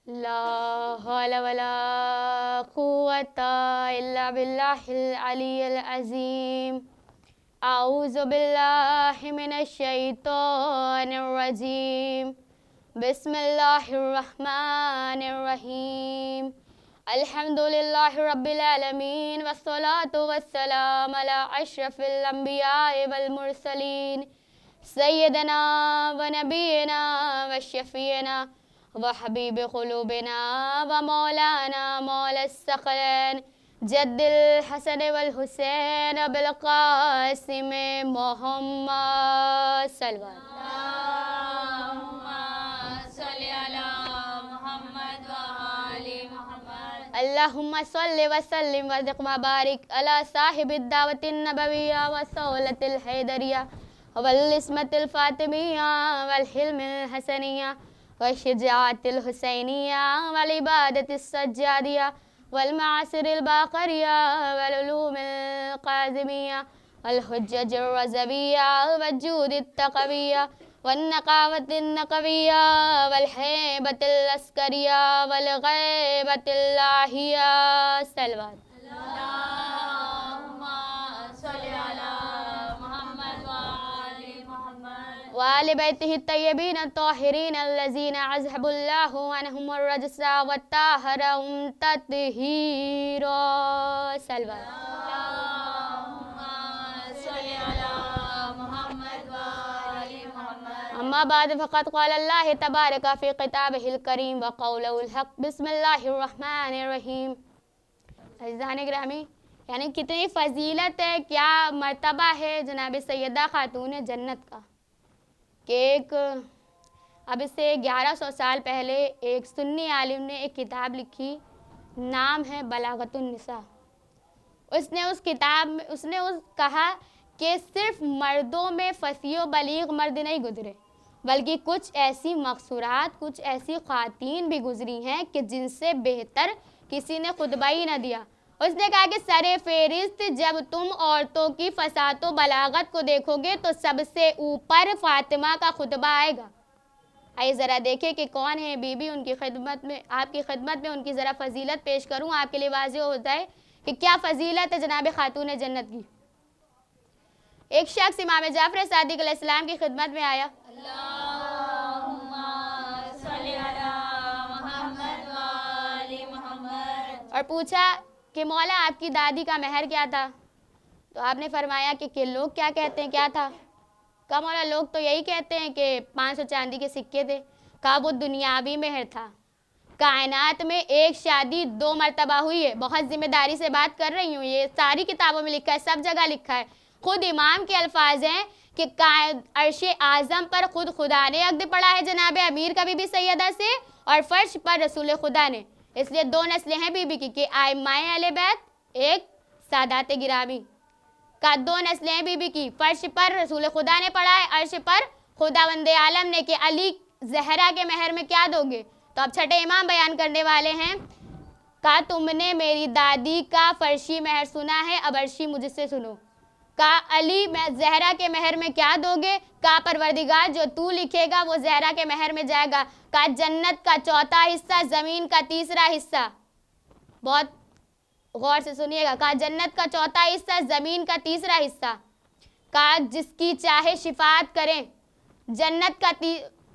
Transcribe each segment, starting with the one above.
لا حول ولا قوة إلا بالله العلي العظيم. أعوذ بالله من الشيطان الرجيم. بسم الله الرحمن الرحيم. الحمد لله رب العالمين، والصلاة والسلام على أشرف الأنبياء والمرسلين سيدنا ونبينا وشفينا وحبيب قلوبنا ومولانا مولى الثقلين جد الحسن والحسين بالقاسم محمد صلی اللہ علیہ اللہم صلی وسلم وزق مبارک علی صاحب الدعوت النبویہ وصولت الحیدریہ والعصمت الفاطمیہ والحلم الحسنیہ والشجاعت الحسینیہ والعبادت السجادیہ والمعاصر الباقریہ والعلوم القاظمیہ والحجج الرضویہ والجود التقویہ والنقاوة النقوية والهيبة العسكرية والغيبة اللهية صلوات اللهم صل على محمد وآل بيته الطيبين الطاهرين الذين أذهب الله عنهم الرجس وطهرهم تطهيرا صلوات اما بعد فقد قال اللہ تبارک فی کتابہ الکریم وقولہ الحق بسم اللہ الرحمن الرحیم. عزیزان گرامی، یعنی کتنی فضیلت ہے، کیا مرتبہ ہے جناب سیدہ خاتون جنت کا کہ ایک اب سے 1100 سال پہلے ایک سنی عالم نے ایک کتاب لکھی، نام ہے بلاغت النساء. اس نے اس کتاب میں کہا کہ صرف مردوں میں فصیح و بلیغ مرد نہیں گزرے، بلکہ کچھ ایسی مقصورات، کچھ ایسی خواتین بھی گزری ہیں کہ جن سے بہتر کسی نے خطبہ ہی نہ دیا. اس نے کہا کہ سر فہرست جب تم عورتوں کی فصاحت و بلاغت کو دیکھو گے تو سب سے اوپر فاطمہ کا خطبہ آئے گا. آئیے ذرا دیکھیں کہ کون ہے بی بی، ان کی خدمت میں، آپ کی خدمت میں ان کی ذرا فضیلت پیش کروں، آپ کے لیے واضح ہو جائے کہ کیا فضیلت ہے جناب خاتون جنت کی. ایک شخص امام جعفر صادق علیہ السلام کی خدمت میں آیا، اللہم صلی علی محمد وآل محمد، اور پوچھا کہ مولا آپ کی دادی کا مہر کیا تھا؟ تو آپ نے فرمایا کہ لوگ کیا کہتے ہیں، کیا تھا؟ کہا مولا لوگ تو یہی کہتے ہیں کہ 500 چاندی کے سکے تھے. کہا وہ دنیاوی مہر تھا. کائنات میں ایک شادی 2 مرتبہ ہوئی ہے. بہت ذمہ داری سے بات کر رہی ہوں، یہ ساری کتابوں میں لکھا ہے، سب جگہ لکھا ہے. خود امام کے الفاظ ہیں کہ عرش اعظم پر خود خدا نے عقد پڑھا ہے جناب امیر کا بی بی سیدہ سے، اور فرش پر رسول خدا نے. اس لیے 2 نسلیں ہیں بی بی کی کہ ائمہ اہل بیت، ایک سادات گرامی کا 2 نسلیں ہیں بی بی کی. فرش پر رسول خدا نے پڑھا ہے، عرش پر خداوند عالم نے کہ علی زہرا کے مہر میں کیا دو گے. تو اب چھٹے امام بیان کرنے والے ہیں، کہا تم نے میری دادی کا فرشی مہر سنا ہے، اب عرشی مجھ سے سنو. کہا علی میں زہرا کے مہر میں کیا دو گے؟ کہا پروردگار جو تو لکھے گا وہ زہرا کے مہر میں جائے گا. کہا جنت کا 4تھا حصہ، زمین کا 3را حصہ. بہت غور سے سنیے گا. کہا جنت کا 4تھا حصہ، زمین کا 3را حصہ. کہا جس کی چاہے شفاعت کریں. جنت کا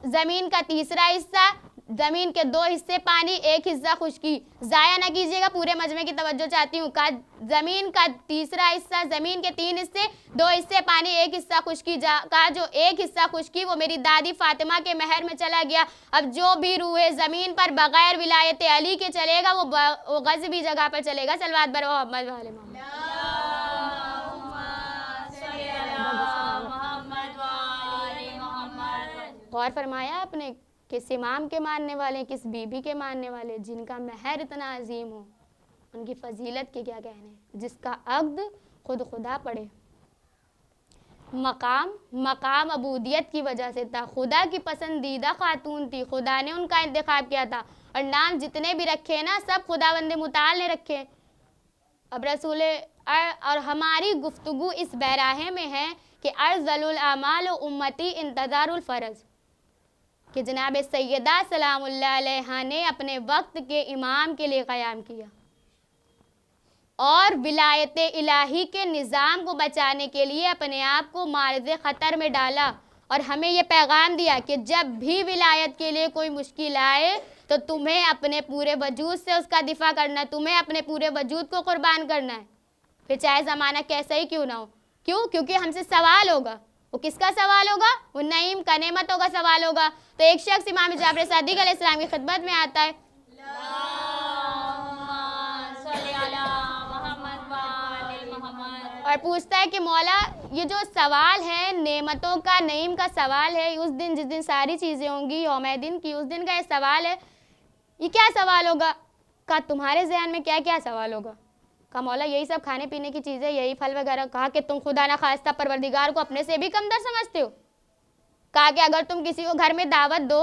زمین کا 3را حصہ، زمین کے 2 حصے پانی، 1 حصہ خشکی. ضائع نہ کیجیے گا، پورے مجمع کی توجہ چاہتی ہوں. کہا زمین کا 3را حصہ، زمین کے 3 حصے، 2 حصے پانی، 1 حصہ خشکی. کہا جو 1 حصہ خشکی وہ میری دادی فاطمہ کے مہر میں چلا گیا. اب جو بھی روح زمین پر بغیر ولایت علی کے چلے گا وہ غصبی جگہ پر چلے گا. صلوات بر محمد وآل محمد. غور فرمایا آپ نے کس امام کے ماننے والے، کس بی بی کے ماننے والے، جن کا مہر اتنا عظیم ہو، ان کی فضیلت کے کیا کہنے، جس کا عقد خود خدا پڑھے. مقام عبودیت کی وجہ سے تھا، خدا کی پسندیدہ خاتون تھی، خدا نے ان کا انتخاب کیا تھا. اور نام جتنے بھی رکھے نا سب خداوند متعال نے رکھے. اب رسول اور ہماری گفتگو اس بیراہے میں ہے کہ افضل الاعمال امتی انتظار الفرض، کہ جناب سیدہ سلام اللہ علیہا نے اپنے وقت کے امام کے لیے قیام کیا اور ولایت الہی کے نظام کو بچانے کے لیے اپنے آپ کو معرض خطر میں ڈالا، اور ہمیں یہ پیغام دیا کہ جب بھی ولایت کے لیے کوئی مشکل آئے تو تمہیں اپنے پورے وجود سے اس کا دفاع کرنا ہے، تمہیں اپنے پورے وجود کو قربان کرنا ہے، پھر چاہے زمانہ کیسا ہی کیوں نہ ہو۔ کیوں؟ کیونکہ ہم سے سوال ہوگا۔ وہ کس کا سوال ہوگا؟ وہ نعیم کا، نعمتوں کا سوال ہوگا۔ تو ایک شخص امام جعفر صادق علیہ السلام کی خدمت میں آتا ہے، اور پوچھتا ہے کہ مولا یہ جو سوال ہے نعمتوں کا، نعیم کا سوال ہے، اس دن جس دن ساری چیزیں ہوں گی، یوم دن کی، اس دن کا یہ سوال ہے، یہ کیا سوال ہوگا؟ کہا تمہارے ذہن میں کیا کیا سوال ہوگا؟ کہا مولا یہی سب کھانے پینے کی چیزیں، یہی پھل وغیرہ۔ کہا کہ تم خدا نخواستہ پروردگار کو اپنے سے بھی کمتر سمجھتے ہو؟ کہا کہ اگر تم کسی کو گھر میں دعوت دو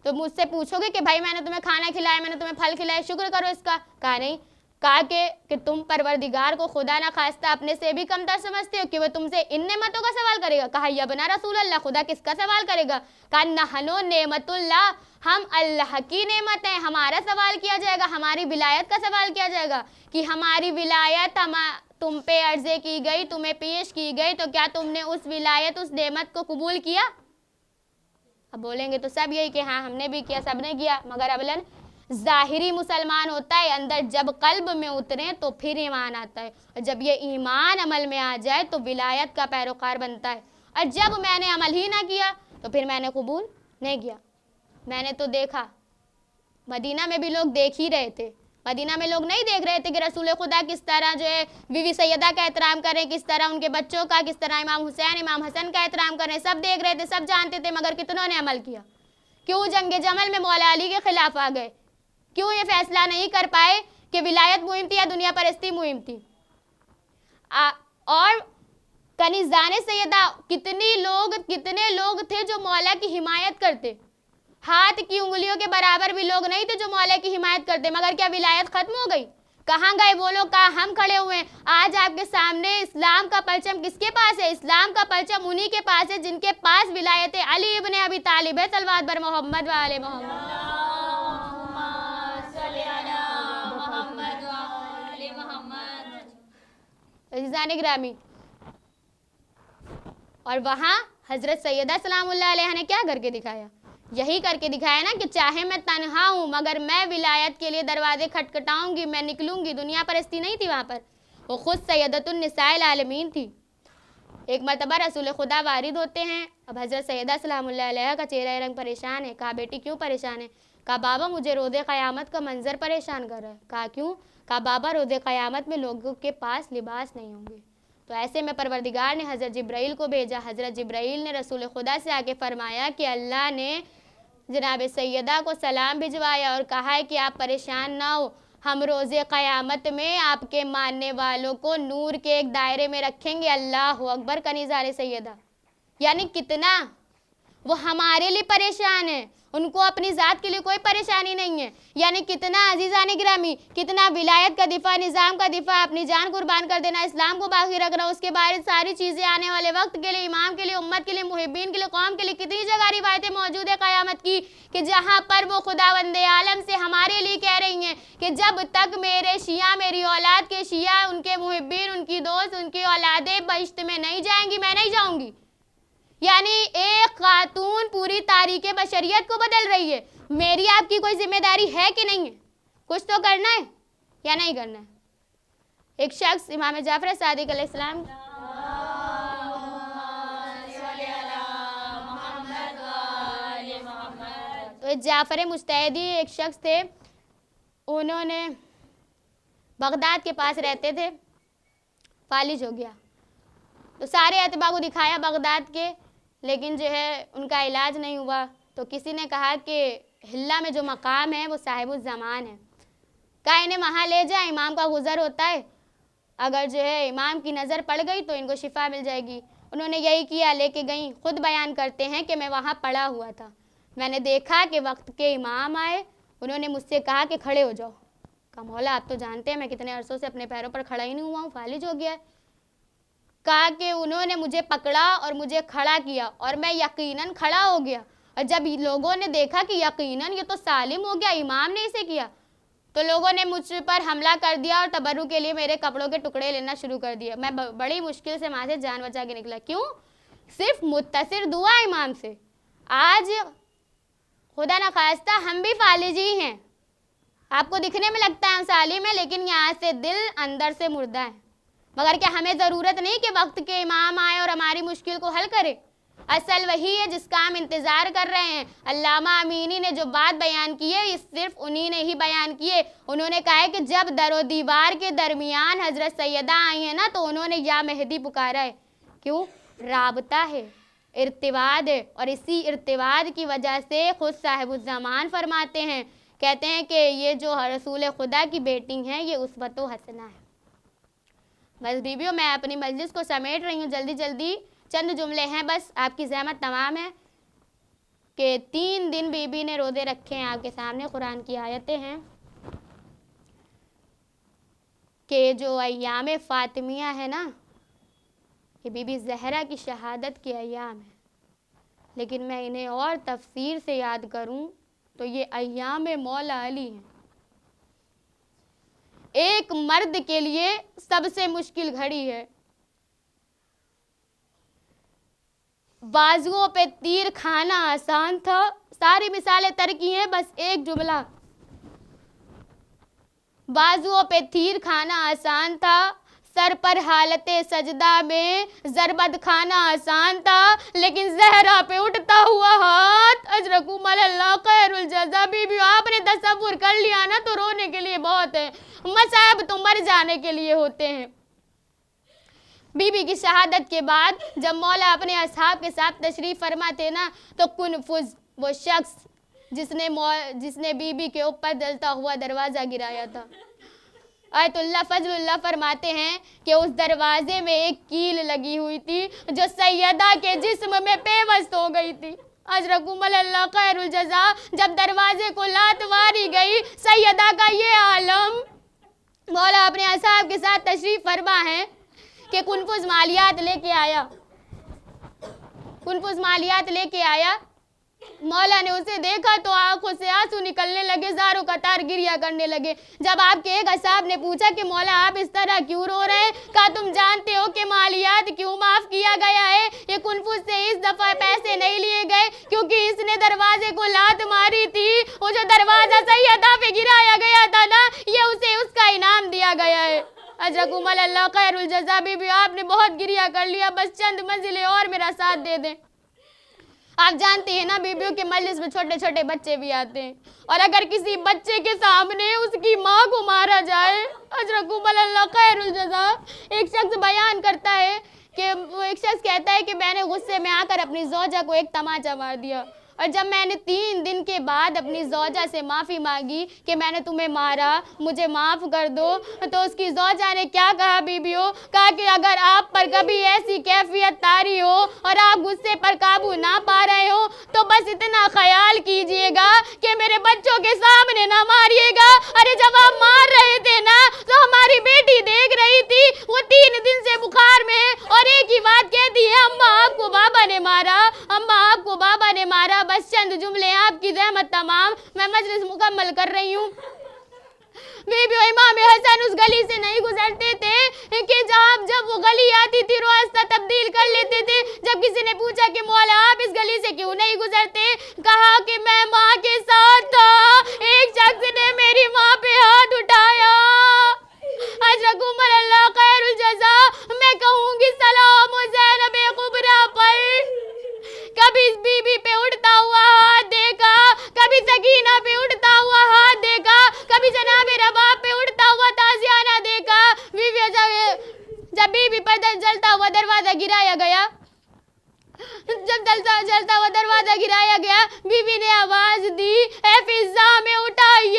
تو مجھ سے پوچھو گے کہ بھائی میں نے تمہیں کھانا کھلایا، میں نے تمہیں پھل کھلائے، شکر کرو اس کا؟ کہا نہیں۔ کہا کہ تم پروردگار کو خدا نخواستہ اپنے سے بھی کمتر سمجھتے ہو کہ وہ تم سے ان نعمتوں کا سوال کرے گا؟ کہا یبنا رسول اللہ، خدا کس کا سوال کرے گا؟ کہا نحنو نعمت اللہ، ہم اللہ کی نعمت ہیں، ہمارا سوال کیا جائے گا، ہماری ولایت کا سوال کیا جائے گا کہ ہماری ولایت تم پہ عرضے کی گئی، تمہیں پیش کی گئی، تو کیا تم نے اس ولایت، اس نعمت کو قبول کیا؟ اب بولیں گے تو سب یہی کہ ہاں ہم نے بھی کیا، سب نے کیا، مگر اولاً ظاہری مسلمان ہوتا ہے، اندر جب قلب میں اترے تو پھر ایمان آتا ہے، اور جب یہ ایمان عمل میں آ جائے تو ولایت کا پیروکار بنتا ہے۔ اور جب میں نے عمل ہی نہ کیا تو پھر میں نے قبول نہیں کیا۔ میں نے تو دیکھا، مدینہ میں بھی لوگ دیکھ ہی رہے تھے، مدینہ میں لوگ نہیں دیکھ رہے تھے کہ رسول خدا کس طرح جو ہے بیوی سیدہ کا احترام کریں، کس طرح ان کے بچوں کا، کس طرح امام حسین امام حسن کا احترام کریں، سب دیکھ رہے تھے، سب جانتے تھے، مگر کتنوں نے عمل کیا؟ کیوں جنگ جمل میں مولا علی کے خلاف آ گئے؟ کیوں یہ فیصلہ نہیں کر پائے کہ ولایت مہم تھی یا دنیا پرستی مہم تھی؟ اور کنیزان سیدہ کتنے لوگ تھے جو مولا کی حمایت کرتے، ہاتھ کی انگلیوں کے برابر بھی لوگ نہیں تھے جو مولا کی حمایت کرتے، مگر کیا ولایت ختم ہو گئی؟ کہاں گئے وہ لوگ؟ کہاں ہم کھڑے ہوئے ہیں آج آپ کے سامنے؟ اسلام کا پرچم کس کے پاس ہے؟ اسلام کا پرچم انہی کے پاس ہے جن کے پاس ولایت علی ابن ابی طالب ہے، صلوات بر محمد و آل محمد۔ عزیزان گرامی، اور وہاں حضرت سیدہ سلام اللہ علیہ نے کیا کر کے دکھایا؟ یہی کر کے دکھایا نا کہ چاہے میں تنہا ہوں مگر میں ولایت کے لیے دروازے کھٹکھٹاؤں گی، میں نکلوں گی۔ دنیا پرستی نہیں تھی وہاں پر، وہ خود سیدۃ النساء العالمین تھی۔ ایک مرتبہ رسول خدا وارد ہوتے ہیں، اب حضرت سیدہ سلام اللہ علیہ کا چہرہ رنگ پریشان ہے۔ کہا بیٹی کیوں پریشان ہے؟ کہا بابا مجھے روز قیامت کا منظر پریشان کر رہا ہے۔ کہا کیوں؟ کہا بابا روز قیامت میں لوگوں کے پاس لباس نہیں ہوں گے، تو ایسے میں پروردگار نے حضرت جبرائیل کو بھیجا۔ حضرت جبرائیل نے رسول خدا سے آ کے فرمایا کہ اللہ نے جناب سیدہ کو سلام بھجوایا اور کہا ہے کہ آپ پریشان نہ ہو، ہم روز قیامت میں آپ کے ماننے والوں کو نور کے ایک دائرے میں رکھیں گے۔ اللہ اکبر! کنیزان سیدہ یعنی کتنا وہ ہمارے لیے پریشان ہے، ان کو اپنی ذات کے لیے کوئی پریشانی نہیں ہے، یعنی کتنا عزیزان گرامی، کتنا ولایت کا دفاع، نظام کا دفاع، اپنی جان قربان کر دینا، اسلام کو باقی رکھنا، اس کے بعد ساری چیزیں آنے والے وقت کے لیے، امام کے لیے، امت کے لیے، محبین کے لیے، قوم کے لیے۔ کتنی جگہ روایتیں موجود ہے قیامت کی کہ جہاں پر وہ خداوند عالم سے ہمارے لیے کہہ رہی ہیں کہ جب تک میرے شیعہ، میری اولاد کے شیعہ، ان کے محبین، ان کی دوست، ان کی اولادیں بہشت میں نہیں جائیں گی، میں نہیں جاؤں گی۔ یعنی ایک خاتون پوری تاریخ بشریت کو بدل رہی ہے۔ میری آپ کی کوئی ذمہ داری ہے کہ نہیں ہے؟ کچھ تو کرنا ہے یا نہیں کرنا ہے؟ ایک شخص امام جعفر صادق علیہ السلام تو جعفر مجتہدی ایک شخص تھے، انہوں نے بغداد کے پاس رہتے تھے، فالج ہو گیا تو سارے اتباع کو دکھایا بغداد کے، لیکن جو ہے ان کا علاج نہیں ہوا، تو کسی نے کہا کہ حلہ میں جو مقام ہے وہ صاحب الزمان ہے، کہا انہیں وہاں لے جائیں، امام کا گزر ہوتا ہے، اگر جو ہے امام کی نظر پڑ گئی تو ان کو شفا مل جائے گی۔ انہوں نے یہی کیا، لے کے گئیں۔ خود بیان کرتے ہیں کہ میں وہاں پڑا ہوا تھا، میں نے دیکھا کہ وقت کے امام آئے، انہوں نے مجھ سے کہا کہ کھڑے ہو جاؤ۔ کہا مولا آپ تو جانتے ہیں میں کتنے عرصوں سے اپنے پیروں پر کھڑا ہی نہیں ہوا ہوں، فالج ہو گیا ہے۔ کہا کہ انہوں نے مجھے پکڑا اور مجھے کھڑا کیا اور میں یقیناً کھڑا ہو گیا، اور جب لوگوں نے دیکھا کہ یقیناً یہ تو سالم ہو گیا، امام نے اسے کیا، تو لوگوں نے مجھ پر حملہ کر دیا اور تبرک کے لیے میرے کپڑوں کے ٹکڑے لینا شروع کر دیا. میں بڑی مشکل سے وہاں سے جان بچا کے نکلا. کیوں؟ صرف متصر دعا امام سے. آج خدا نخواستہ ہم بھی فالج ہی ہیں. آپ کو دکھنے میں لگتا ہے ہم سالم ہیں، لیکن یہاں سے دل اندر سے مردہ ہے. مگر کیا ہمیں ضرورت نہیں کہ وقت کے امام آئے اور ہماری مشکل کو حل کرے؟ اصل وہی ہے جس کا ہم انتظار کر رہے ہیں. علامہ امینی نے جو بات بیان کی ہے، یہ صرف انہی نے ہی بیان کی ہے. انہوں نے کہا ہے کہ جب در و دیوار کے درمیان حضرت سیدہ آئی ہیں نا، تو انہوں نے یا مہدی پکارا ہے. کیوں؟ رابطہ ہے، ارتباط ہے، اور اسی ارتباط کی وجہ سے خود صاحب الزمان فرماتے ہیں، کہتے ہیں کہ یہ جو رسول خدا کی بیٹی ہیں یہ اسوۃ و حسنہ ہے. بس بیویوں، میں اپنی مجلس کو سمیٹ رہی ہوں. جلدی جلدی چند جملے ہیں، بس آپ کی زحمت تمام ہے کہ 3 دن بی بی نے روزے رکھے ہیں. آپ کے سامنے قرآن کی آیتیں ہیں کہ جو ایام فاطمیہ ہے نا، یہ بی بی زہرا کی شہادت کے ایام ہیں. لیکن میں انہیں اور تفسیر سے یاد کروں تو یہ ایام مولا علی ہیں. ایک مرد کے لیے سب سے مشکل گھڑی ہے. بازوؤں پہ تیر کھانا آسان تھا. ساری مثالیں ترکی ہیں، بس ایک جملہ. بازوؤں پہ تیر کھانا آسان تھا، سر پر حالت سجدہ میں ضربت کھانا آسان تھا، لیکن زہرا پہ اٹھتا ہوا ہاتھ اجرکم اللہ خیر الجزا. بیوی آپ نے تصور کر لیا نا تو رونے کے لیے بہت ہے، مصائب تو مر جانے کے لیے ہوتے ہیں. بی بی کی شہادت کے بعد جب مولا اپنے اصحاب کے ساتھ تشریف فرما تھے نا، تو کنفذ وہ شخص جس نے بی بی کے اوپر جلتا ہوا دروازہ گرایا تھا، آیت اللہ فضل اللہ فرماتے ہیں کہ اس دروازے میں ایک کیل لگی ہوئی تھی جو سیدہ کے جسم میں پیوست ہو گئی تھی. اجرکم اللہ خیر الجزا. جب دروازے کو لات ماری گئی، سیدہ کا یہ عالم. مولا اپنے اصحاب کے ساتھ تشریف فرما ہے کہ کنفذ مالیات لے کے آیا. مولا نے اسے دیکھا تو آنکھوں سے آنسو نکلنے لگے، زاروں کا تار گریا کرنے لگے. جب آپ کے ایک اصحاب نے پوچھا کہ مولا آپ اس طرح کیوں رو رہے ہیں؟ کہا تم جانتے ہو کہ مالیات کیوں معاف کیا گیا ہے؟ یہ کنفذ سے اس دفعہ پیسے نہیں لیے گئے کیونکہ اس نے دروازے کو لات ماری تھی. وہ جو دروازہ سیدہ پہ گرایا گیا تھا نا، یہ اسے اس کا انعام دیا گیا ہے. اجرکم اللہ خیر الجزا. بیوی آپ نے بہت گریا کر لیا، بس چند منزلیں اور میرا ساتھ دے دیں. آپ جانتے ہیں نا بیویوں کے مجلس میں چھوٹے چھوٹے بچے بھی آتے ہیں، اور اگر کسی بچے کے سامنے اس کی ماں کو مارا جائے، اجرکم اللہ خیر الجزا. ایک شخص بیان کرتا ہے کہ ایک شخص کہتا ہے کہ میں نے غصے میں آ کر اپنی زوجہ کو ایک تماچا مار دیا، اور جب میں نے 3 دن کے بعد اپنی زوجہ سے معافی مانگی کہ میں نے تمہیں مارا، مجھے معاف کر دو، تو اس کی زوجہ نے کیا کہا بیویوں؟ کہا کہ اگر آپ پر کبھی ایسی کیفیت طاری ہو اور آپ غصے پر قابو نہ پا رہے ہو تو بس اتنا خیال کیجئے گا کہ میرے بچوں کے سامنے نہ ماریے گا. ارے جب آپ مار رہے تھے نا تو ہماری بیٹی دیکھ رہی تھی، وہ 3 دن سے بخار میں ہے اور ایک ہی بات کہتی ہے، اماں آپ کو بابا نے مارا، اماں آپ کو بابا نے مارا. بس چند جملے، آپ کی زحمت تمام، میں مجلس مکمل کر رہی ہوں. بیوی امام حسن اس گلی سے نہیں گزرتے تھے کہ جب وہ گلی آتی تھی راستہ تبدیل کر لیتے تھے. جب کسی نے پوچھا کہ مولا آپ اس گلی سے کیوں نہیں گزرتے، کہا کہ میں ماں کے ساتھ تھا، ایک شخص نے میری ماں پہ ہاتھ اٹھایا. اجرکم اللہ خیر الجزا. میں کہوں گی سلام زینب کبریٰ پر. کبھی بی بی پہ اٹھتا ہوا ہاتھ دیکھا، کبھی سکینہ پہ اٹھتا ہوا ہاتھ دیکھا، کبھی جناب رباب پہ اٹھتا ہوا تازیانہ دیکھا. جب بی بی پر جلتا ہوا دروازہ گرایا گیا، بی بی نے آواز دی، اے فضا میں اٹھائیے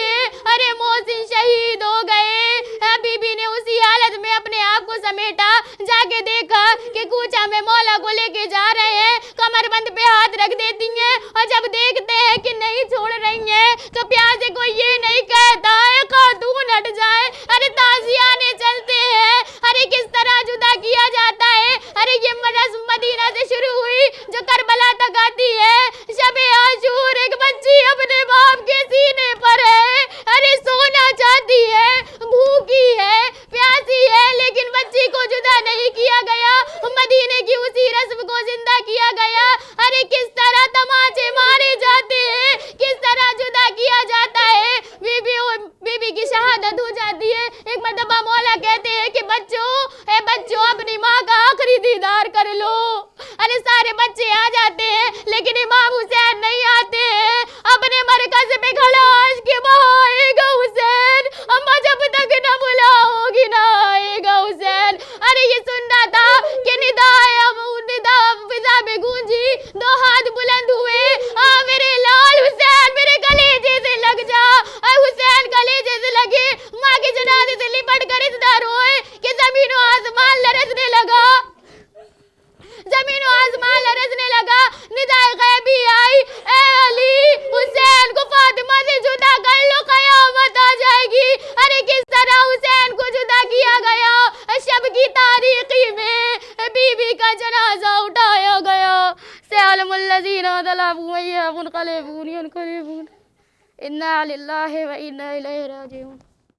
الذین ظلموا ایہا منقلبون ینقلبون انا للہ و انا الیہ راجعون.